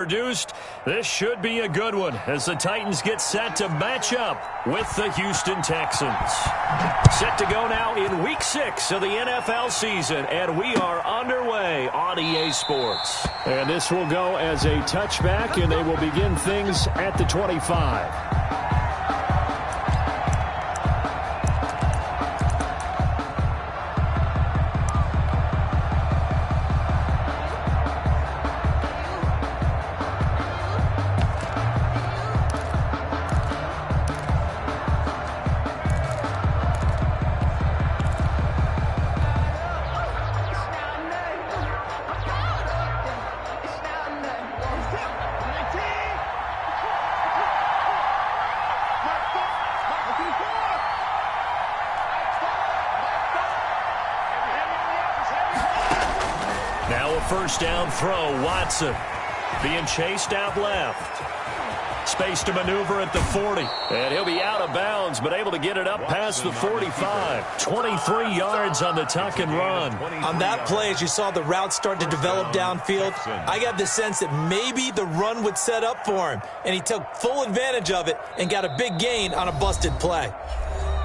Produced. This should be a good one as the Titans get set to match up with the Houston Texans. Set to go now in Week 6 of the NFL season, and we are underway on EA Sports. And this will go as a touchback, and they will begin things at the 25. Now a first down throw. Watson being chased out left. Space to maneuver at the 40. And he'll be out of bounds, but able to get it up past the 45. 23 yards on the tuck and run. On that play, as you saw the route start to develop downfield, I got the sense that maybe the run would set up for him. And he took full advantage of it and got a big gain on a busted play.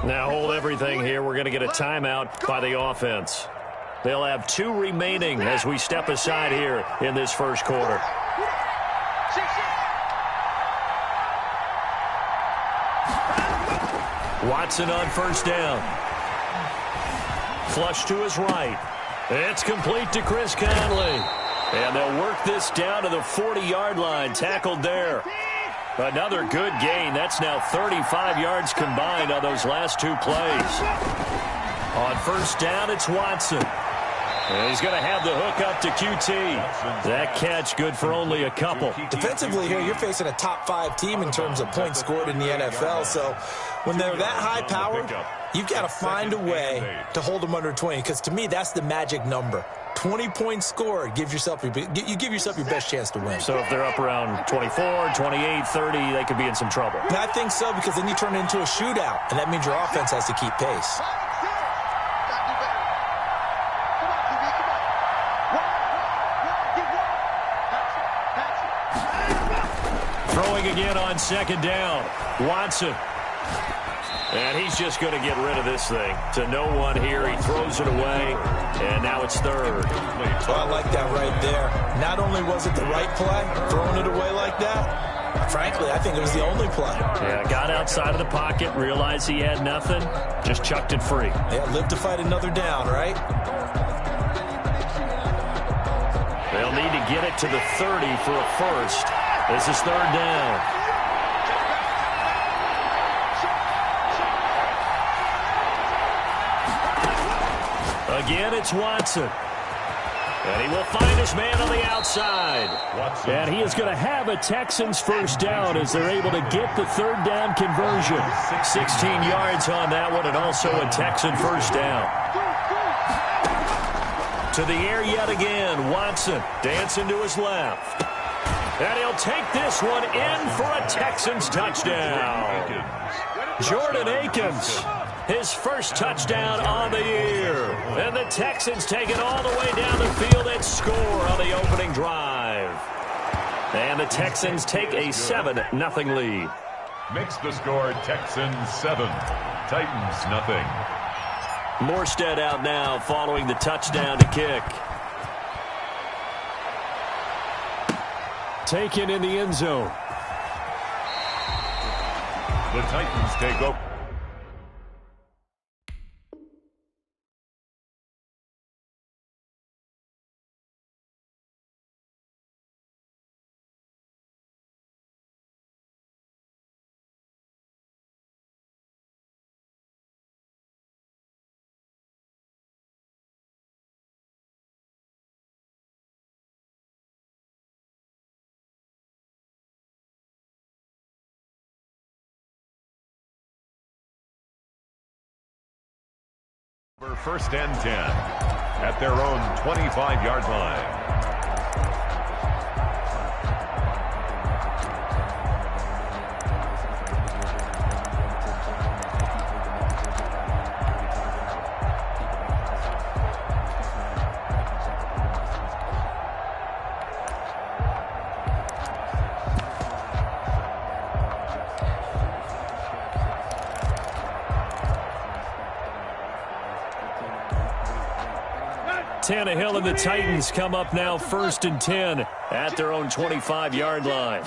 Now hold everything here. We're going to get a timeout by the offense. They'll have 2 remaining as we step aside here in this first quarter. Watson on first down. Flush to his right. It's complete to Chris Conley. And they'll work this down to the 40-yard line. Tackled there. Another good gain. That's now 35 yards combined on those last 2 plays. On first down, it's Watson. And he's going to have the hook up to QT. That catch good for only a couple. Defensively here, you're facing a top 5 team in terms of points scored in the NFL. So when they're that high powered, you've got to find a way to hold them under 20. Because to me, that's the magic number. 20 points scored, you give yourself your best chance to win. So if they're up around 24, 28, 30, they could be in some trouble. And I think so, because then you turn it into a shootout, and that means your offense has to keep pace. Throwing again on second down. Watson. And he's just going to get rid of this thing. To no one here. He throws it away. And now it's third. Well, I like that right there. Not only was it the right play, throwing it away like that, frankly, I think it was the only play. Yeah, got outside of the pocket, realized he had nothing, just chucked it free. Yeah, live to fight another down, right? They'll need to get it to the 30 for a first. This is third down. Again, it's Watson. And he will find his man on the outside. And he is going to have a Texans first down as they're able to get the third down conversion. 16 yards on that one, and also a Texan first down. To the air yet again. Watson dancing to his left. And he'll take this one in for a Texans touchdown. Jordan Akins, his first touchdown on the year. And the Texans take it all the way down the field and score on the opening drive. And the Texans take a 7-0 lead. Makes the score Texans 7, Titans nothing. Morstead out now following the touchdown to kick. Taken in the end zone. The Titans take over. First and 10 at their own 25-yard line. Tannehill and the Titans come up now 1st and 10 at their own 25-yard line.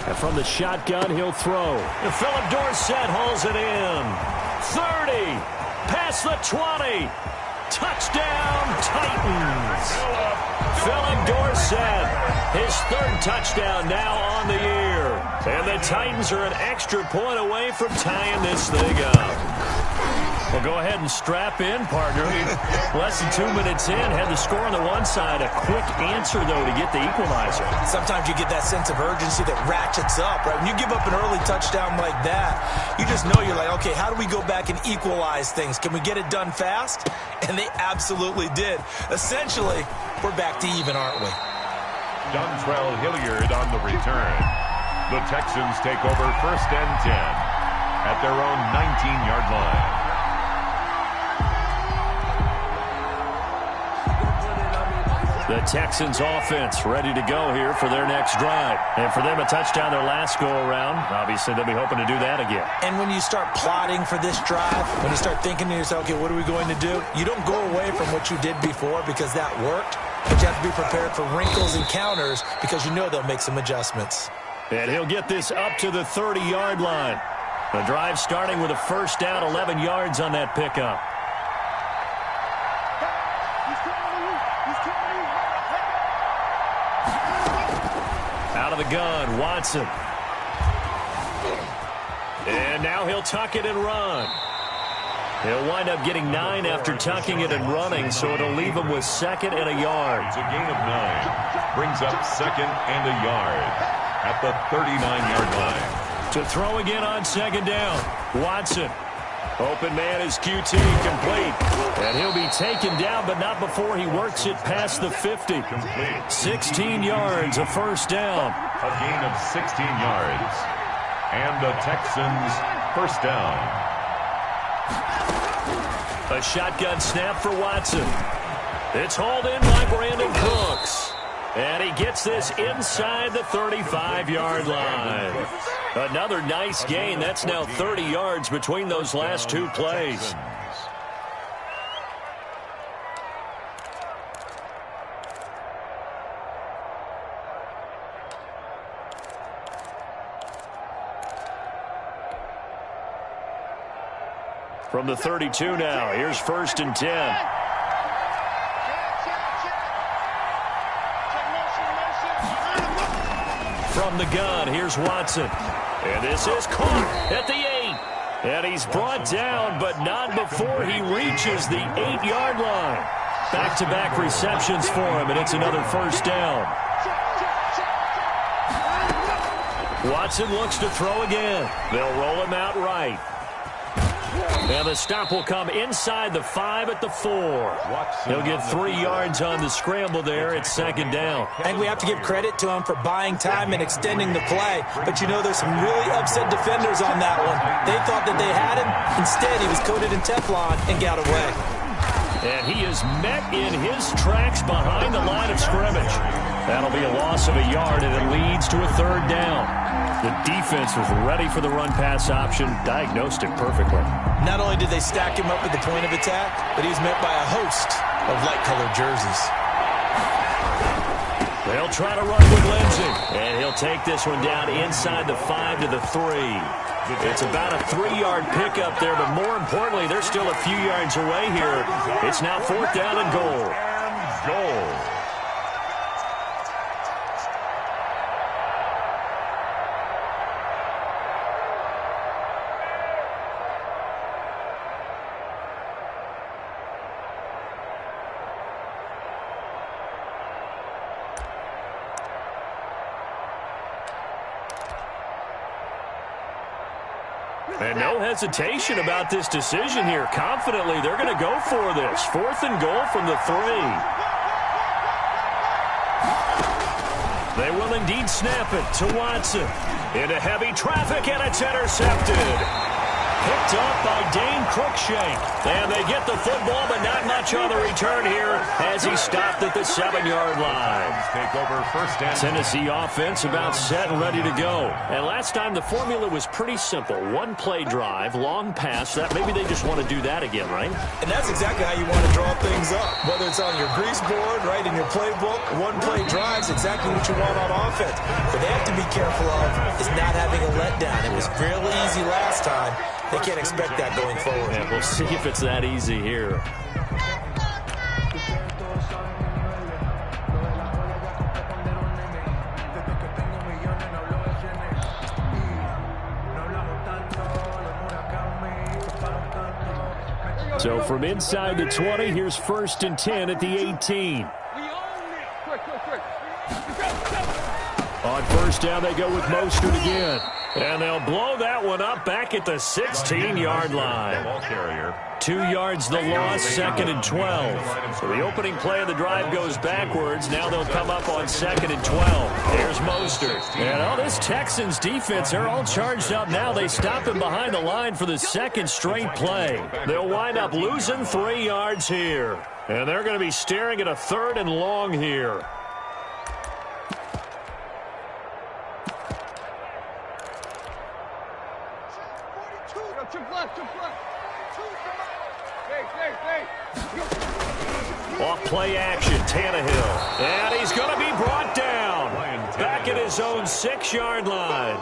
And from the shotgun, he'll throw. And Philip Dorsett hauls it in. 30. Past the 20. Touchdown, Titans. Philip Dorsett, his 3rd touchdown now on the year. And the Titans are an extra point away from tying this thing up. Well, go ahead and strap in, partner. Less than 2 minutes in, had the score on the one side. A quick answer, though, to get the equalizer. Sometimes you get that sense of urgency that ratchets up, right? When you give up an early touchdown like that, you just know you're like, okay, how do we go back and equalize things? Can we get it done fast? And they absolutely did. Essentially, we're back to even, aren't we? Dontrell Hilliard on the return. The Texans take over 1st and 10 at their own 19-yard line. The Texans offense ready to go here for their next drive. And for them, a touchdown their last go-around. Obviously, they'll be hoping to do that again. And when you start plotting for this drive, when you start thinking to yourself, okay, what are we going to do? You don't go away from what you did before because that worked. But you have to be prepared for wrinkles and counters because you know they'll make some adjustments. And he'll get this up to the 30-yard line. The drive starting with a 1st down, 11 yards on that pickup. Out of the gun, Watson. And now he'll tuck it and run. He'll wind up getting 9 after tucking it and running, so it'll leave him with 2nd and a yard. It's a gain of 9. Brings up 2nd and a yard at the 39-yard line. To throw again on 2nd down. Watson. Open man is QT, complete. And he'll be taken down, but not before he works it past the 50. Complete. 16 yards, a 1st down. A gain of 16 yards. And the Texans 1st down. A shotgun snap for Watson. It's hauled in by Brandon Cooks. And he gets this inside the 35-yard line. Another nice gain. That's now 30 yards between those last 2 plays. From the 32 now, here's 1st and 10. From the gun, here's Watson. And this is caught at the 8. And he's brought down, but not before he reaches the 8-yard line. Back-to-back receptions for him, and it's another 1st down. Watson looks to throw again. They'll roll him out right. And the stop will come inside the 5 at the 4. He'll get 3 yards on the scramble there at 2nd down. I think we have to give credit to him for buying time and extending the play. But you know there's some really upset defenders on that one. They thought that they had him. Instead, he was coated in Teflon and got away. And he is met in his tracks behind the line of scrimmage. That'll be a loss of a yard, and it leads to a 3rd down. The defense was ready for the run-pass option, diagnosed it perfectly. Not only did they stack him up at the point of attack, but he was met by a host of light-colored jerseys. They'll try to run with Lindsey, and he'll take this one down inside the 5 to the 3. It's about a 3-yard pickup there, but more importantly, they're still a few yards away here. It's now 4th down and goal. And no hesitation about this decision here. Confidently, they're going to go for this. 4th and goal from the 3. They will indeed snap it to Watson. Into heavy traffic, and it's intercepted. Picked up by Dane Cruikshank. And they get the football, but not much on the return here as he stopped at the 7-yard line. Take over first and Tennessee offense about set and ready to go. And last time the formula was pretty simple. One play drive, long pass. That maybe they just want to do that again, right? And that's exactly how you want to draw things up. Whether it's on your grease board, right, in your playbook, one play drive is exactly what you want on offense. But they have to be careful of is not having a letdown. It was fairly easy last time. They can't expect that going forward. Yeah, we'll see if it's that easy here. So from inside the 20, here's 1st and 10 at the 18. On first down, they go with Mostert again. And they'll blow that one up back at the 16-yard line. 2 yards the loss, 2nd and 12. So the opening play of the drive goes backwards. Now they'll come up on 2nd and 12. There's Mostert. And this Texans defense, they're all charged up now. They stop him behind the line for the 2nd straight play. They'll wind up losing 3 yards here. And they're going to be staring at a 3rd and long here. Off play action, Tannehill. And he's going to be brought down. Back at his own 6-yard line.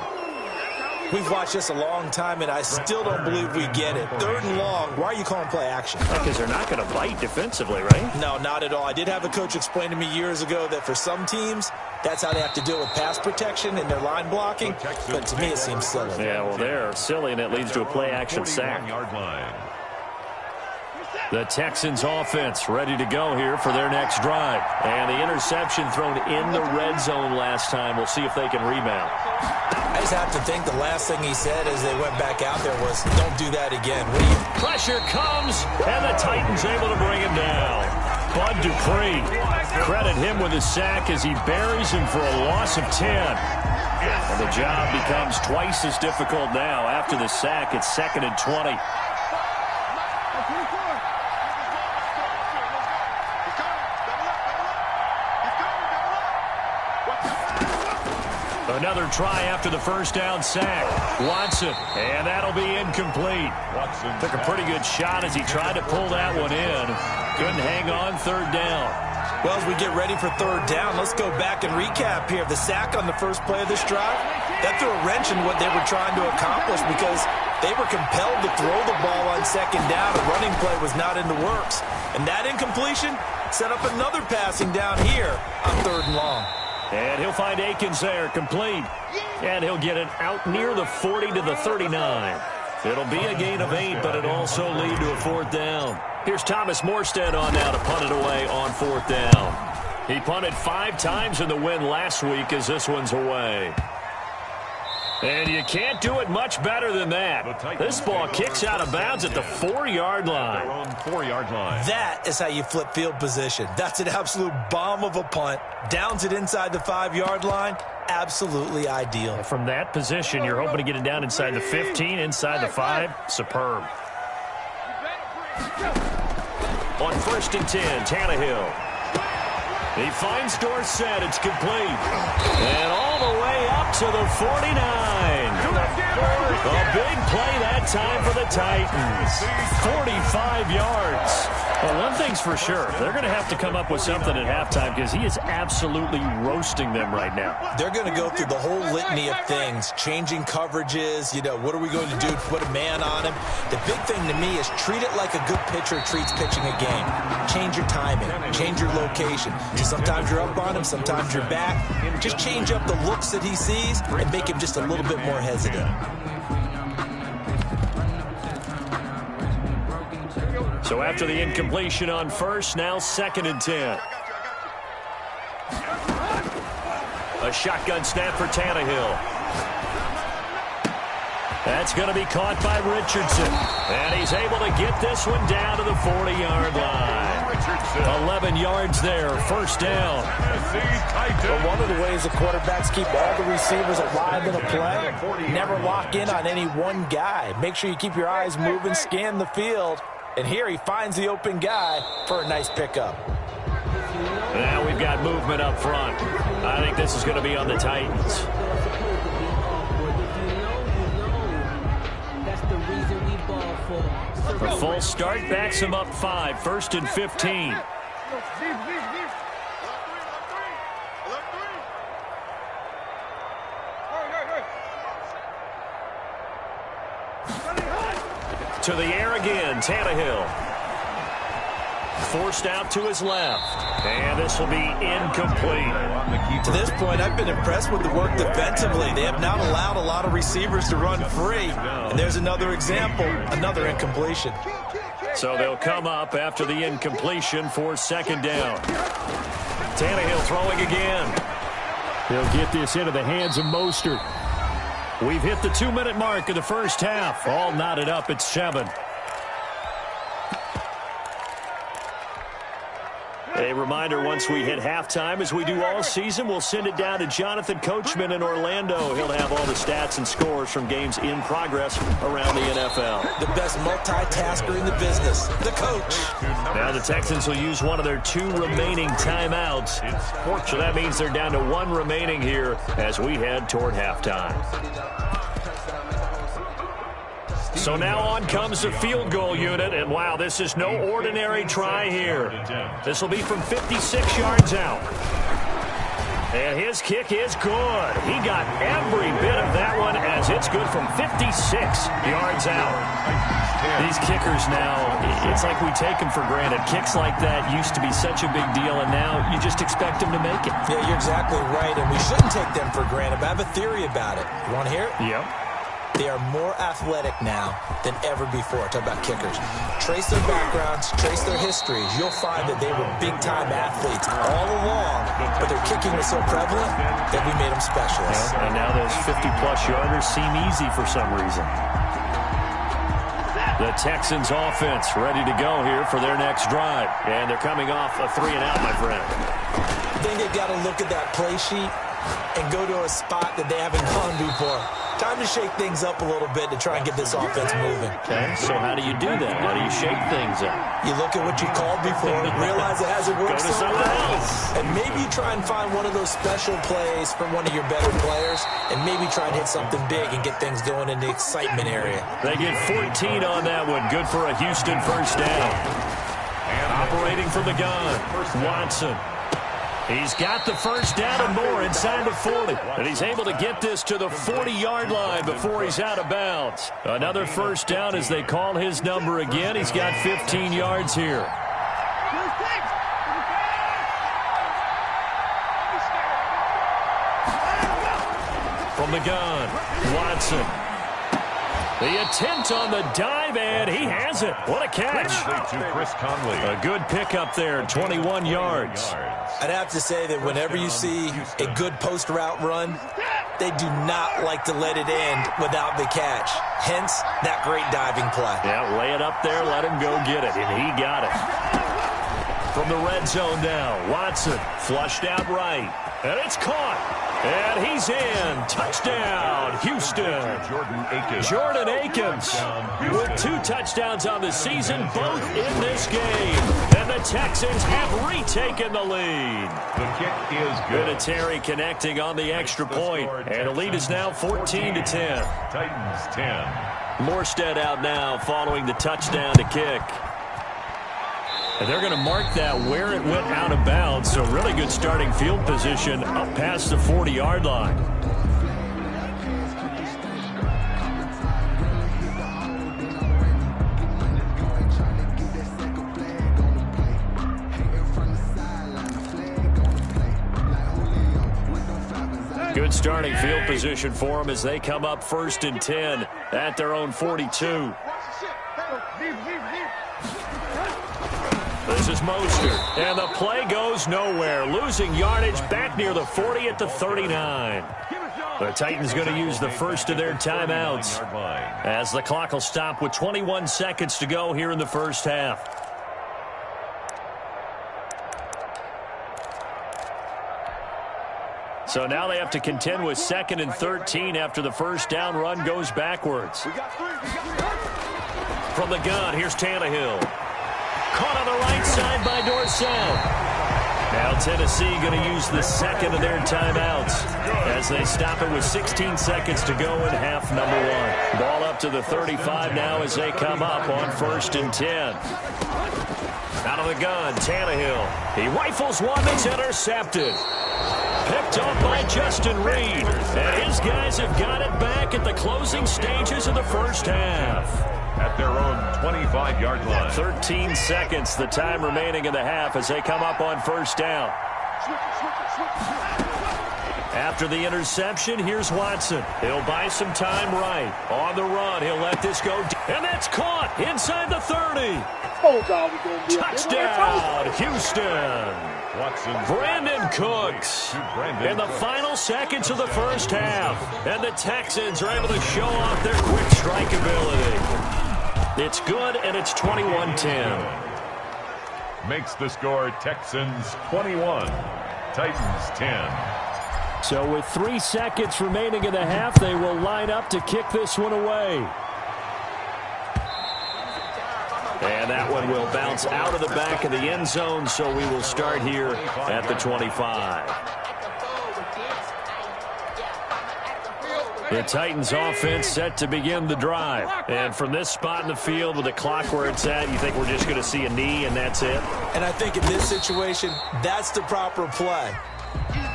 We've watched this a long time, and I still don't believe we get it. 3rd and long. Why are you calling play action? Because they're not going to bite defensively, right? No, not at all. I did have a coach explain to me years ago that for some teams, that's how they have to deal with pass protection and their line blocking. But to me, it seems silly. Yeah, well, they're silly, and it leads to a play action sack. The Texans offense ready to go here for their next drive. And the interception thrown in the red zone last time. We'll see if they can rebound. I just have to think the last thing he said as they went back out there was, don't do that again. Pressure comes, and the Titans able to bring him down. Bud Dupree, credit him with his sack as he buries him for a loss of 10. And the job becomes twice as difficult now. After the sack, it's 2nd and 20. Another try after the first down sack. Watson, and that'll be incomplete. Watson took a pretty good shot as he tried to pull that one in. Couldn't hang on 3rd down. Well, as we get ready for 3rd down, let's go back and recap here. The sack on the first play of this drive, that threw a wrench in what they were trying to accomplish because they were compelled to throw the ball on 2nd down. A running play was not in the works. And that incompletion set up another passing down here on 3rd and long. And he'll find Akins there, complete. And he'll get it out near the 40 to the 39. It'll be a gain of 8, but it'll also lead to a 4th down. Here's Thomas Morstead on now to punt it away on 4th down. He punted 5 times in the win last week as this one's away. And you can't do it much better than that. This ball kicks out of bounds at the 4-yard line. That is how you flip field position. That's an absolute bomb of a punt. Downs it inside the 5-yard line. Absolutely ideal. From that position, you're hoping to get it down inside the 15, inside the 5. Superb. On 1st and 10, Tannehill. He finds Dorsett. It's complete. And all the way up to the 49. A big play that time for the Titans. 45 yards. Well, one thing's for sure. They're going to have to come up with something at halftime because he is absolutely roasting them right now. They're going to go through the whole litany of things, changing coverages, what are we going to do to put a man on him? The big thing to me is treat it like a good pitcher treats pitching a game. Change your timing, change your location. Sometimes you're up on him, sometimes you're back. Just change up the looks that he sees and make him just a little bit more hesitant. So after the incompletion on first, now 2nd and 10. A shotgun snap for Tannehill. That's going to be caught by Richardson. And he's able to get this one down to the 40-yard line. 11 yards there, first down. But one of the ways the quarterbacks keep all the receivers alive in a play, never lock in on any one guy. Make sure you keep your eyes moving, scan the field. And here he finds the open guy for a nice pickup. Now we've got movement up front. I think this is going to be on the Titans. The full start backs him up 5, first and 15. To the air again, Tannehill. Forced out to his left. And this will be incomplete. To this point, I've been impressed with the work defensively. They have not allowed a lot of receivers to run free. And there's another example, another incompletion. So they'll come up after the incompletion for second down. Tannehill throwing again. He'll get this into the hands of Mostert. We've hit the 2-minute mark of the first half. All knotted up at 7. A reminder, once we hit halftime, as we do all season, we'll send it down to Jonathan Coachman in Orlando. He'll have all the stats and scores from games in progress around the NFL. The best multitasker in the business, the coach. Now the Texans will use one of their 2 remaining timeouts. So that means they're down to 1 remaining here as we head toward halftime. So now on comes the field goal unit, and wow, this is no ordinary try here. This will be from 56 yards out. And his kick is good. He got every bit of that one as it's good from 56 yards out. These kickers now, it's like we take them for granted. Kicks like that used to be such a big deal, and now you just expect them to make it. Yeah, you're exactly right, and we shouldn't take them for granted, but I have a theory about it. You want to hear it? Yep. They are more athletic now than ever before. Talk about kickers. Trace their backgrounds, trace their histories. You'll find that they were big-time athletes all along, but their kicking was so prevalent that we made them specialists. Yeah, and now those 50-plus yarders seem easy for some reason. The Texans offense ready to go here for their next drive. And they're coming off a 3-and-out, my friend. I think they've got to look at that play sheet and go to a spot that they haven't gone before. Time to shake things up a little bit to try and get this offense moving. Okay, so how do you do that? How do you shake things up? You look at what you called before, realize it hasn't worked so well, and maybe try and find one of those special plays from one of your better players, and maybe try and hit something big and get things going in the excitement area. They get 14 on that one. Good for a Houston first down. And operating from the gun, Watson. He's got the first down and more inside the 40. And he's able to get this to the 40-yard line before he's out of bounds. Another first down as they call his number again. He's got 15 yards here. From the gun, Watson. The attempt on the dive, and he has it. What a catch. A good pickup there, 21 yards. I'd have to say that whenever you see a good post route run, they do not like to let it end without the catch. Hence, that great diving play. Yeah, lay it up there, let him go get it, and he got it. From the red zone now, Watson flushed out right, and it's caught. And he's in. Touchdown, Houston. Jordan Akins with 2 touchdowns on the season, both in this game. And the Texans have retaken the lead. The kick is good. Vinatieri connecting on the extra point. And the lead is now 14-10. Titans 10. Morstead out now following the touchdown to kick. And they're going to mark that where it went out of bounds. So really good starting field position up past the 40-yard line. Good starting field position for them as they come up 1st and 10 at their own 42. This is Mostert, and the play goes nowhere. Losing yardage back near the 40 at the 39. The Titans going to use the first of their timeouts as the clock will stop with 21 seconds to go here in the first half. So now they have to contend with 2nd and 13 after the first down run goes backwards. From the gun, here's Tannehill. Caught on the right side by Dorsett. Now Tennessee going to use the second of their timeouts as they stop it with 16 seconds to go in half number 1. Ball up to the 35 now as they come up on 1st and 10. Out of the gun, Tannehill. He rifles one that's intercepted. Picked up by Justin Reed. And his guys have got it back at the closing stages of the first half. At their own 25-yard line. 13 seconds, the time remaining in the half as they come up on 1st down. After the interception, here's Watson. He'll buy some time right. On the run, he'll let this go. And that's caught inside the 30. Touchdown, Houston. Watson. Brandon Cooks in the final seconds of the first half. And the Texans are able to show off their quick strike ability. It's good, and it's 21-10. Makes the score Texans 21, Titans 10. So with 3 seconds remaining in the half, they will line up to kick this one away. And that one will bounce out of the back of the end zone, so we will start here at the 25. The Titans offense set to begin the drive. And from this spot in the field with the clock where it's at, you think we're just going to see a knee and that's it? And I think in this situation, that's the proper play.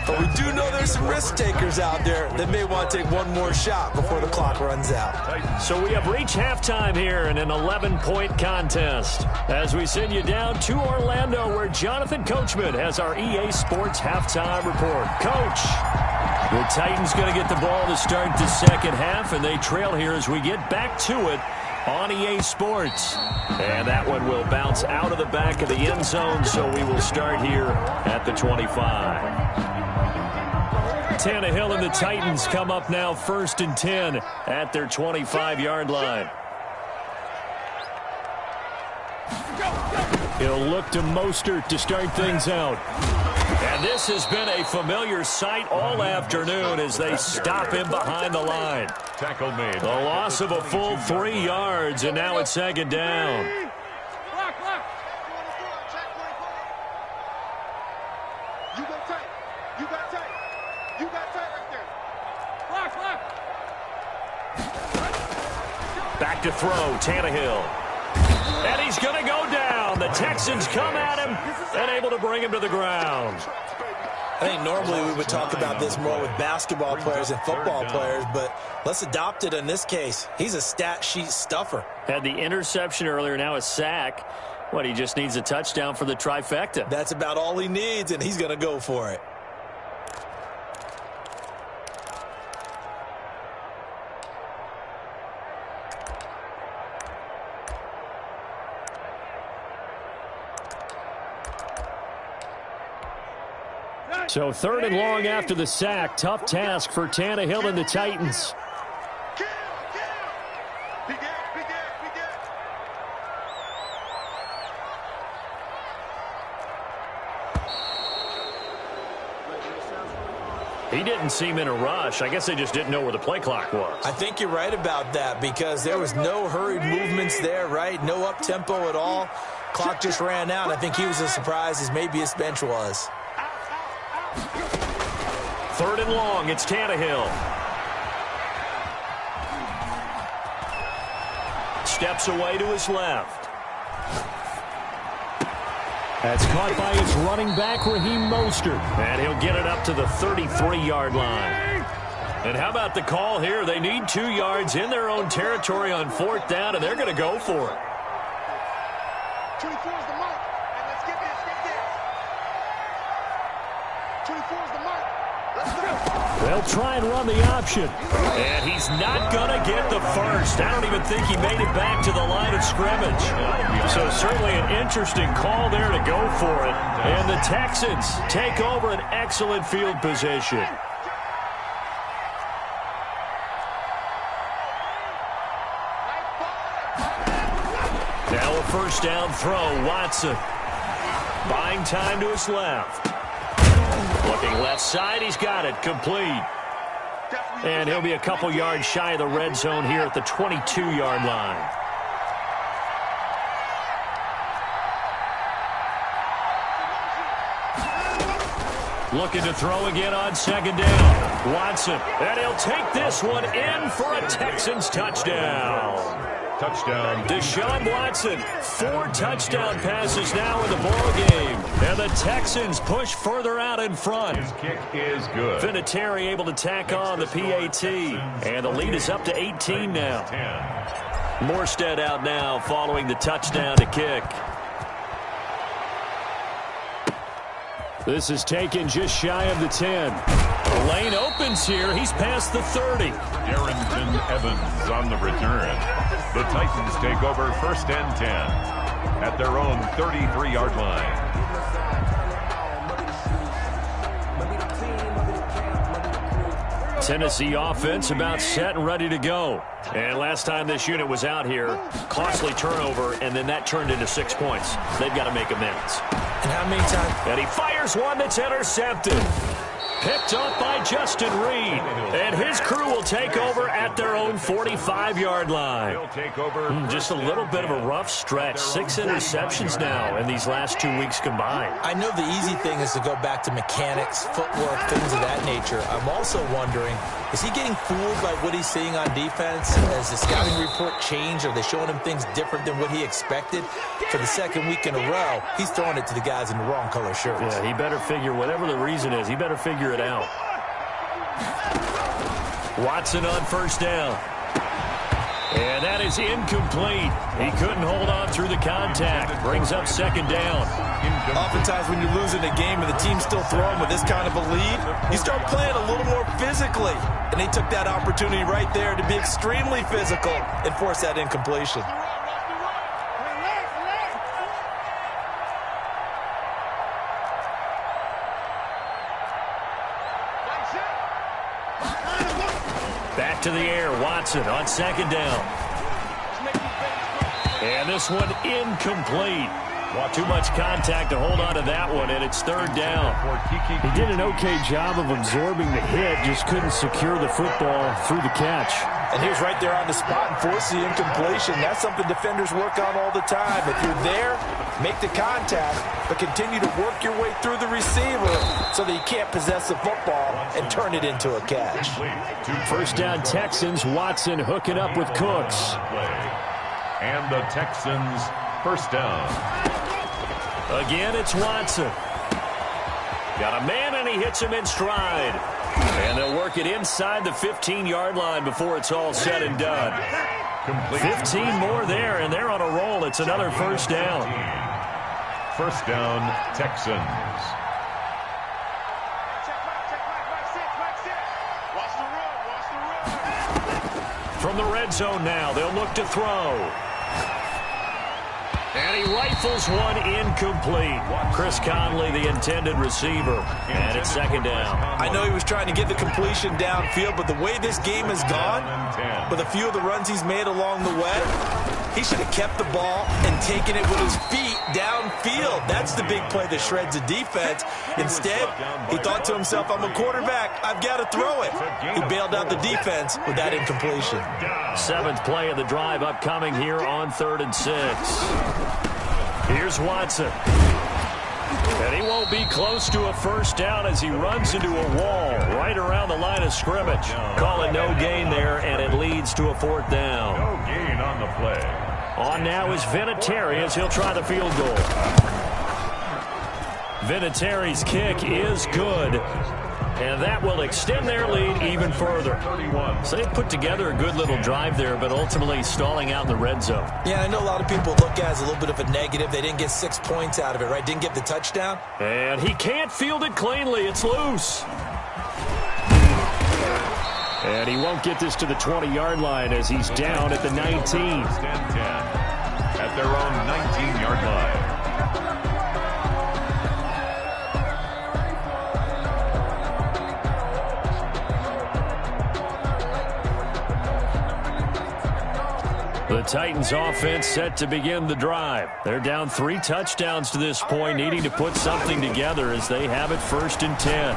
But we do know there's some risk takers out there that may want to take one more shot before the clock runs out. So we have reached halftime here in an 11-point contest. As we send you down to Orlando, where Jonathan Coachman has our EA Sports halftime report. Coach, the Titans going to get the ball to start the second half, and they trail here as we get back to it on EA Sports. And that one will bounce out of the back of the end zone, so we will start here at the 25. Tannehill and the Titans come up now 1st and 10 at their 25-yard line. He'll look to Mostert to start things out. And this has been a familiar sight all afternoon as they stop him behind the line. Tackle made. The loss of a full 3 yards, and now it's 2nd down. Back to throw, Tannehill. And he's going to go down. The Texans come at him and able to bring him to the ground. I think normally we would talk about this more with basketball players and football players, but let's adopt it in this case. He's a stat sheet stuffer. Had the interception earlier, now a sack. He just needs a touchdown for the trifecta. That's about all he needs, and he's going to go for it. So 3rd and long after the sack. Tough task for Tannehill and the Titans. He didn't seem in a rush. I guess they just didn't know where the play clock was. I think you're right about that because there was no hurried movements there, right? No up-tempo at all. Clock just ran out. I think he was as surprised as maybe his bench was. 3rd and long, it's Tannehill. Steps away to his left. That's caught by his running back, Raheem Mostert. And he'll get it up to the 33-yard line. And how about the call here? They need 2 yards in their own territory on 4th down, and they're going to go for it. 24 is the mark, and let's get this. 24 is the mark. Let's go. They'll try and run the option. And he's not going to get the first. I don't even think he made it back to the line of scrimmage. So certainly an interesting call there to go for it. And the Texans take over an excellent field position. Now a first down throw, Watson. Buying time to his left. Looking left side, he's got it, complete. And he'll be a couple yards shy of the red zone here at the 22-yard line. Looking to throw again on second down. Watson, and he'll take this one in for a Texans touchdown. Touchdown. Deshaun Watson, 4 touchdown passes now in the ballgame. And the Texans push further out in front. His kick is good. Vinatieri able to tack on the PAT. And the lead is up to 18 now. 10. Morstead out now following the touchdown to kick. This is taken just shy of the 10. The lane opens here. He's past the 30. Darrington Evans on the return. The Titans take over 1st and 10 at their own 33-yard line. Tennessee offense about set and ready to go. And last time this unit was out here, costly turnover, and then that turned into 6 points. They've got to make amends. And how many times? And he fires one that's intercepted. Picked up by Justin Reed. And his crew will take over at their own 45-yard line. He'll take over. Just a little bit of a rough stretch. 6 interceptions now in these last 2 weeks combined. I know the easy thing is to go back to mechanics, footwork, things of that nature. I'm also wondering, is he getting fooled by what he's seeing on defense? Has the scouting report changed? Are they showing him things different than what he expected? For the second week in a row, he's throwing it to the guys in the wrong color shirts. Yeah, he better figure, whatever the reason is, he better figure it out. Watson on 1st down. And that is incomplete. He couldn't hold on through the contact. Brings up 2nd down. Oftentimes when you're losing a game and the team's still throwing with this kind of a lead, you start playing a little more physically. And they took that opportunity right there to be extremely physical and force that incompletion. Back to the air, Watson on 2nd down. And this one incomplete. Too much contact to hold on to that one, and it's 3rd down. He did an okay job of absorbing the hit, just couldn't secure the football through the catch. And he was right there on the spot and forced the incompletion. That's something defenders work on all the time. If you're there, make the contact, but continue to work your way through the receiver so that you can't possess the football and turn it into a catch. 1st down Texans, Watson hooking up with Cooks. And the Texans 1st down. Again, it's Watson. Got a man, and he hits him in stride. And they'll work it inside the 15-yard line before it's all said and done. 15 more there, and they're on a roll. It's another 1st down. 1st down, Texans. From the red zone now, they'll look to throw. And he rifles one incomplete. Chris Conley, the intended receiver. And it's 2nd down. I know he was trying to get the completion downfield, but the way this game has gone, with a few of the runs he's made along the way, he should have kept the ball and taken it with his feet downfield. That's the big play that shreds the defense. Instead, he thought to himself, I'm a quarterback. I've got to throw it. He bailed out the defense with that incompletion. 7th play of the drive upcoming here on 3rd and 6. Here's Watson. And he won't be close to a 1st down as he runs into a wall right around the line of scrimmage. Calling no gain there, and it leads to a 4th down. No gain on the play. On now is Vinatieri as he'll try the field goal. Vinatieri's kick is good. And that will extend their lead even further. So they've put together a good little drive there, but ultimately stalling out in the red zone. Yeah, I know a lot of people look at it as a little bit of a negative. They didn't get 6 points out of it, right? Didn't get the touchdown. And he can't field it cleanly. It's loose. And he won't get this to the 20-yard line as he's down at the 19. 10 at their own 19-yard line. The Titans offense set to begin the drive. They're down 3 touchdowns to this point, needing to put something together as they have it 1st and 10.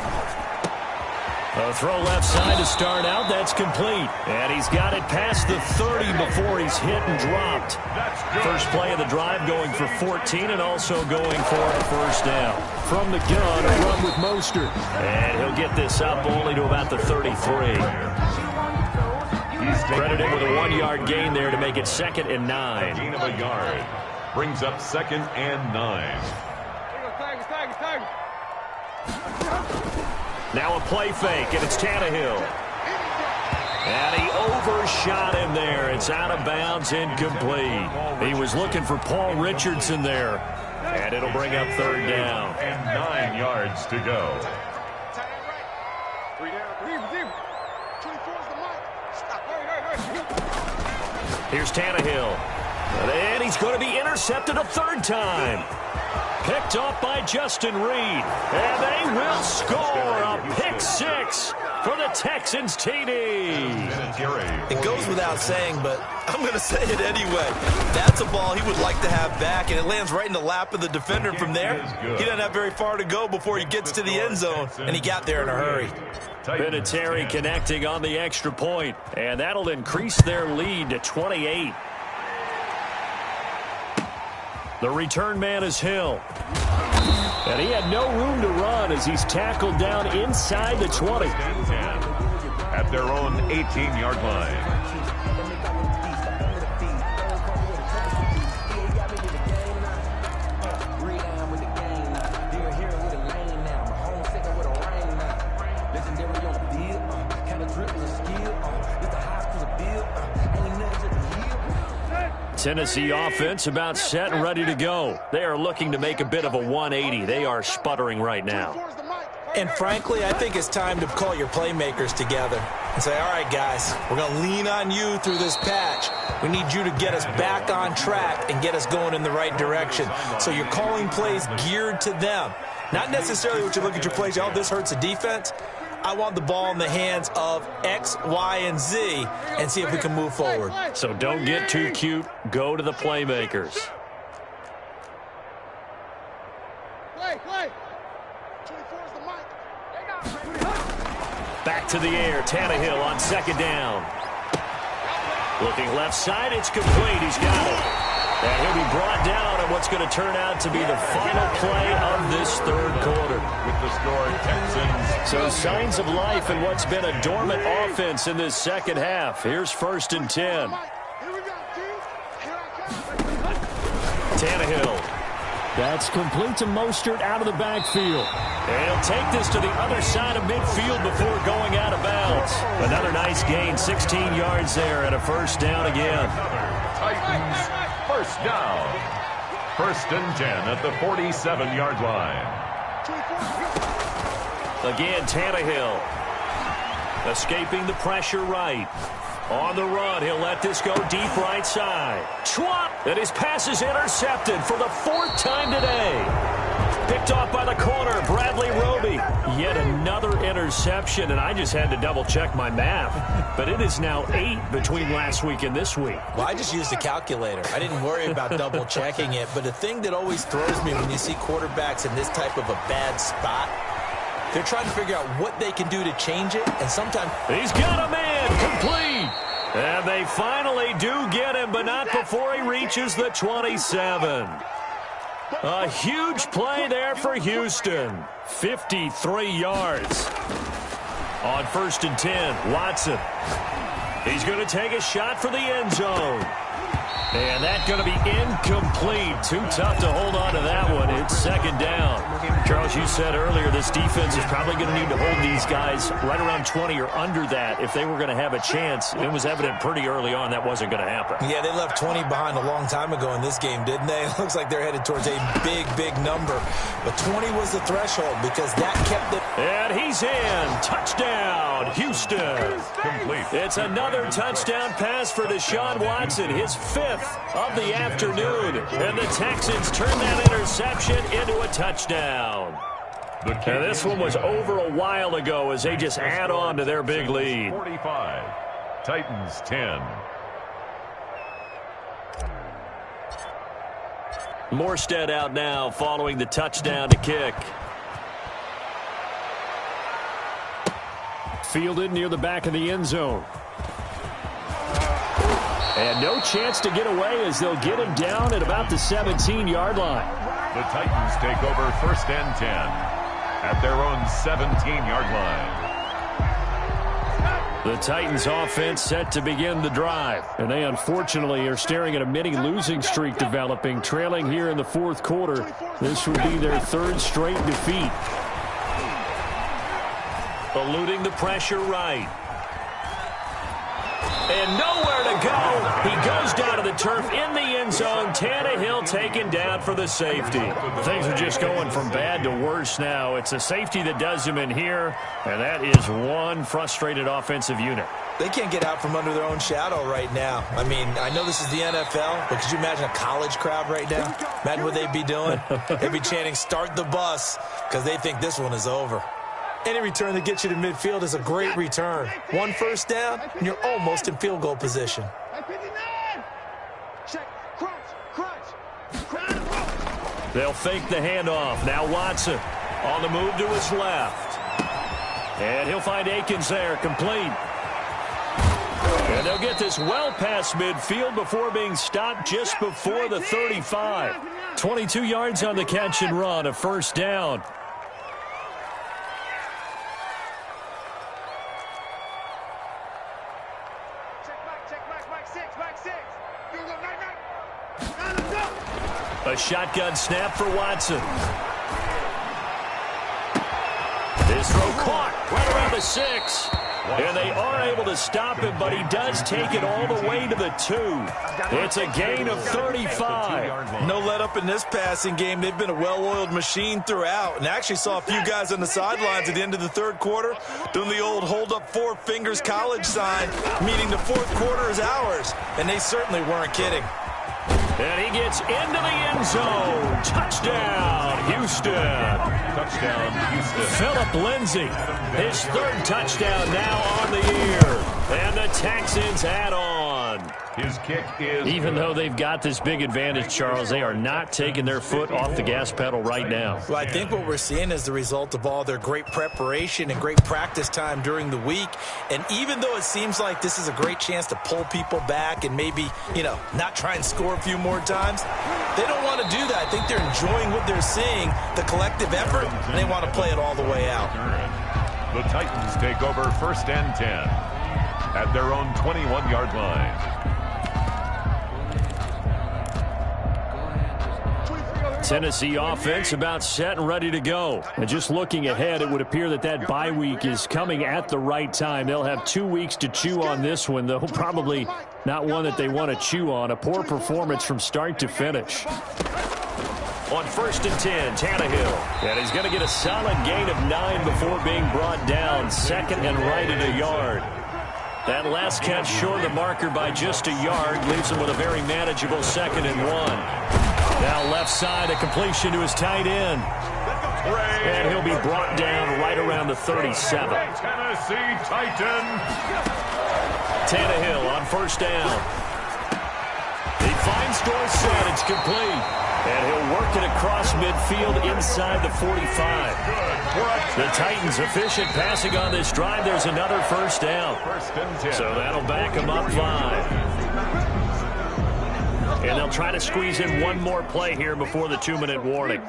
A throw left side to start out. That's complete. And he's got it past the 30 before he's hit and dropped. First play of the drive going for 14 and also going for a 1st down. From the gun, a run with Mostert. And he'll get this up only to about the 33. Credited with a 1-yard gain there to make it 2nd and 9. Gain of a yard. Brings up 2nd and 9. Now a play fake, and it's Tannehill. And he overshot him there. It's out of bounds, incomplete. He was looking for Paul Richardson there. And it'll bring up 3rd down. And 9 yards to go. Here's Tannehill. And he's going to be intercepted a 3rd time. Picked off by Justin Reed. And they will score a pick 6 for the Texans TD. It goes without saying, but I'm going to say it anyway. That's a ball he would like to have back, and it lands right in the lap of the defender from there. He doesn't have very far to go before he gets to the end zone, and he got there in a hurry. Vinatieri connecting on the extra point, and that'll increase their lead to 28. The return man is Hill. And he had no room to run as he's tackled down inside the 20. At their own 18-yard line. Tennessee offense about set and ready to go. They are looking to make a bit of a 180. They are sputtering right now. And frankly, I think it's time to call your playmakers together and say, all right, guys, we're going to lean on you through this patch. We need you to get us back on track and get us going in the right direction. So you're calling plays geared to them. Not necessarily what you look at your plays, oh, this hurts the defense. I want the ball in the hands of X, Y, and Z and see if we can move forward. So don't get too cute. Go to the playmakers. Back to the air. Tannehill on 2nd down. Looking left side. It's complete. He's got it. And he'll be brought down on what's going to turn out to be the final play of this 3rd quarter. With the score, Texans. So signs of life in what's been a dormant offense in this 2nd half. Here's 1st and 10. Tannehill. That's complete to Mostert out of the backfield. And he'll take this to the other side of midfield before going out of bounds. Another nice gain, 16 yards there and a 1st down again. Titans, 1st down. 1st and 10 at the 47-yard line. Again, Tannehill. Escaping the pressure right. On the run, he'll let this go deep right side. Schwab, and his pass is intercepted for the 4th time today. Picked off by the corner, Bradley Roby. Yet another interception, and I just had to double-check my math. But it is now 8 between last week and this week. Well, I just used a calculator. I didn't worry about double-checking it. But the thing that always throws me when you see quarterbacks in this type of a bad spot, they're trying to figure out what they can do to change it, and sometimes... He's got a man, complete! And they finally do get him, but not before he reaches the 27. A huge play there for Houston. 53 yards. On 1st and 10, Watson. He's going to take a shot for the end zone. And that's going to be incomplete. Too tough to hold on to that one. It's 2nd down. Charles, you said earlier this defense is probably going to need to hold these guys right around 20 or under that if they were going to have a chance. It was evident pretty early on that wasn't going to happen. Yeah, they left 20 behind a long time ago in this game, didn't they? It looks like they're headed towards a big, big number. But 20 was the threshold because that kept it. And he's in. Touchdown, Houston. Complete. It's another touchdown pass for Deshaun Watson, his 5th of the afternoon. And the Texans turn that interception into a touchdown. And this one was over a while ago as they just add on to their big lead. 45. Titans 10. Morstead out now following the touchdown to kick. Fielded near the back of the end zone. And no chance to get away as they'll get him down at about the 17-yard line. The Titans take over 1st and 10 at their own 17-yard line. The Titans offense set to begin the drive. And they unfortunately are staring at a mini losing streak developing, trailing here in the 4th quarter. This will be their 3rd straight defeat. Eluding the pressure right. And nowhere to go. He goes down to the turf in the end zone. Tannehill taken down for the safety. Things are just going from bad to worse now. It's a safety that does him in here, and that is one frustrated offensive unit. They can't get out from under their own shadow right now. I mean, I know this is the NFL, but could you imagine a college crowd right now? Imagine what they'd be doing. They'd be chanting, "Start the bus," because they think this one is over. Any return that gets you to midfield is a great return. 1 first down, and you're almost in field goal position. They'll fake the handoff. Now Watson on the move to his left. And he'll find Akins there, complete. And they'll get this well past midfield before being stopped just before the 35. 22 yards on the catch and run, a first down. A shotgun snap for Watson. This throw caught right around the 6. And they are able to stop him, but he does take it all the way to the 2. It's a gain of 35. No let up in this passing game. They've been a well-oiled machine throughout. And I actually saw a few guys on the sidelines at the end of the 3rd quarter doing the old hold up 4 fingers college sign, meaning the 4th quarter is ours. And they certainly weren't kidding. And he gets into the end zone. Touchdown, Houston. Touchdown, Houston. Phillip Lindsay, his 3rd touchdown now on the year. And the Texans add on. His kick is Even though they've got this big advantage, Charles, they are not taking their foot off the gas pedal right now. Well, I think what we're seeing is the result of all their great preparation and great practice time during the week. And even though it seems like this is a great chance to pull people back and maybe, not try and score a few more times, they don't want to do that. I think they're enjoying what they're seeing, the collective effort, and they want to play it all the way out. The Titans take over 1st and 10 at their own 21-yard line. Tennessee offense about set and ready to go. And just looking ahead, it would appear that bye week is coming at the right time. They'll have 2 weeks to chew on this one, though probably not one that they want to chew on. A poor performance from start to finish. On 1st and 10, Tannehill. And he's going to get a solid gain of 9 before being brought down. 2nd and right at a yard. That last catch short of the marker by just a yard leaves him with a very manageable 2nd and 1. Now left side, a completion to his tight end. And he'll be brought down right around the 37. Tennessee Titan. Tannehill on 1st down. He finds Dorsett. It's complete. And he'll work it across midfield inside the 45. The Titans efficient passing on this drive. There's another 1st down. So that'll back them up 5. And they'll try to squeeze in one more play here before the 2-minute warning.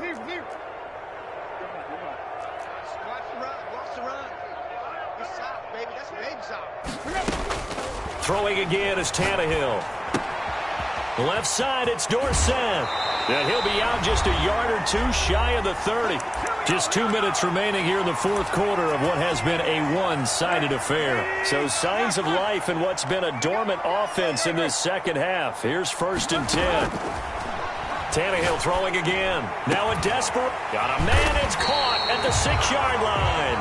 Throwing again is Tannehill. Left side, it's Dorsett. And he'll be out just a yard or 2 shy of the 30. Just 2 minutes remaining here in the 4th quarter of what has been a one-sided affair. So signs of life in what's been a dormant offense in this second half. Here's 1st and 10. Tannehill throwing again. Now a desperate. Got a man. It's caught at the 6-yard line.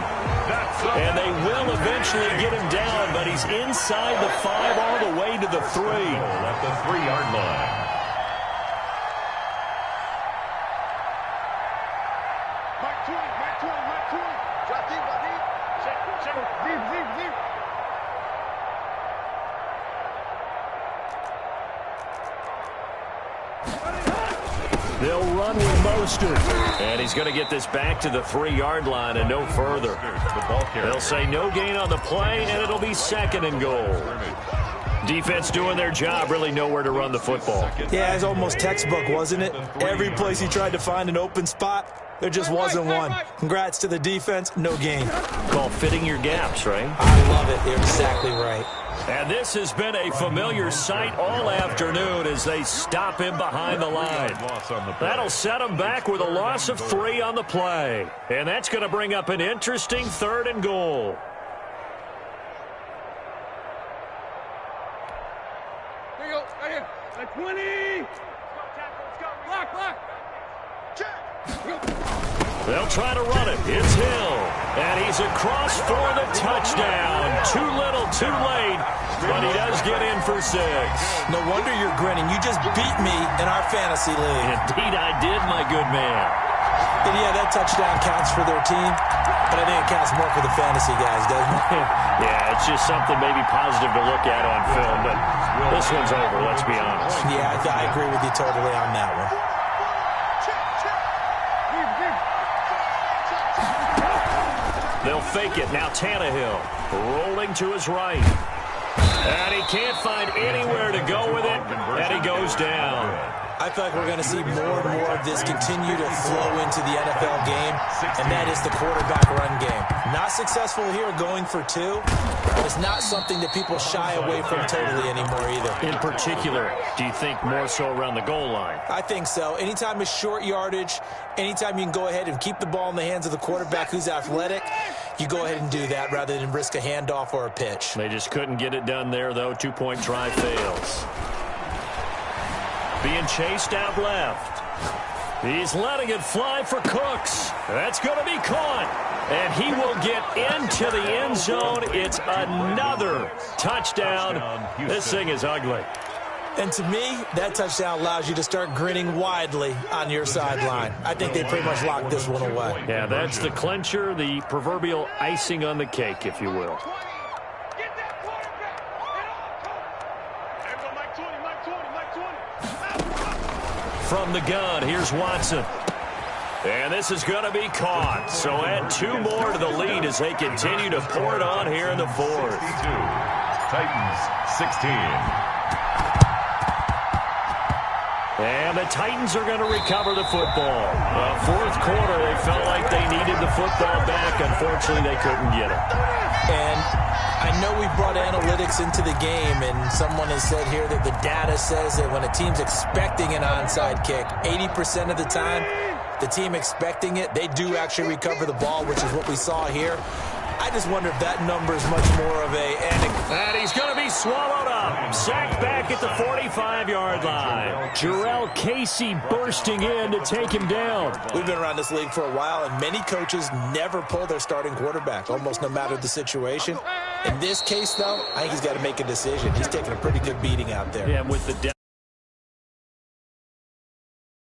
And they will eventually get him down, but he's inside the 5 all the way to the 3. At the 3-yard line. They'll run with Mostert. And he's going to get this back to the 3-yard line and no further. They'll say no gain on the play, and it'll be 2nd and goal. Defense doing their job, really nowhere to run the football. Yeah, it's almost textbook, wasn't it? Every place he tried to find an open spot, there just wasn't one. Congrats to the defense, no gain. Call fitting your gaps, right? I love it. You're exactly right. And this has been a familiar sight all afternoon as they stop him behind the line. That'll set him back with a loss of 3 on the play. And that's going to bring up an interesting 3rd and goal. There you go, right here. Like 20. Block, block. Check. They'll try to run it. It's Hill. And he's across for the touchdown. Too little, too late. But he does get in for 6. No wonder you're grinning. You just beat me in our fantasy league. Indeed I did, my good man. And yeah, that touchdown counts for their team. But I think it counts more for the fantasy guys, doesn't it? Yeah, it's just something maybe positive to look at on film. But this one's over, let's be honest. Yeah, I agree with you totally on that one. They'll fake it. Now Tannehill rolling to his right. And he can't find anywhere to go with it. And he goes down. I feel like we're going to see more and more of this continue to flow into the NFL game, and that is the quarterback run game. Not successful here going for 2, but it's not something that people shy away from totally anymore either. In particular, do you think more so around the goal line? I think so. Anytime it's short yardage, anytime you can go ahead and keep the ball in the hands of the quarterback who's athletic, you go ahead and do that rather than risk a handoff or a pitch. They just couldn't get it done there, though. 2-point try fails. Being chased out left. He's letting it fly for Cooks. That's going to be caught. And he will get into the end zone. It's another touchdown. This thing is ugly. And to me, that touchdown allows you to start grinning widely on your sideline. I think they pretty much locked this one away. Yeah, that's the clincher, the proverbial icing on the cake, if you will. From the gun, here's Watson. And this is going to be caught. So add 2 more to the lead as they continue to pour it on here in the 4th. Titans 16. And the Titans are going to recover the football. Fourth quarter, they felt like they needed the football back. Unfortunately, they couldn't get it. And I know we brought analytics into the game, and someone has said here that the data says that when a team's expecting an onside kick, 80% of the time, the team expecting it, they do actually recover the ball, which is what we saw here. I just wonder if that number is much more of a... And he's going to be swallowed up. Sacked back at the 45-yard line. Jarrell Casey bursting in to take him down. We've been around this league for a while, and many coaches never pull their starting quarterback, almost no matter the situation. In this case, though, I think he's got to make a decision. He's taking a pretty good beating out there. Yeah, with the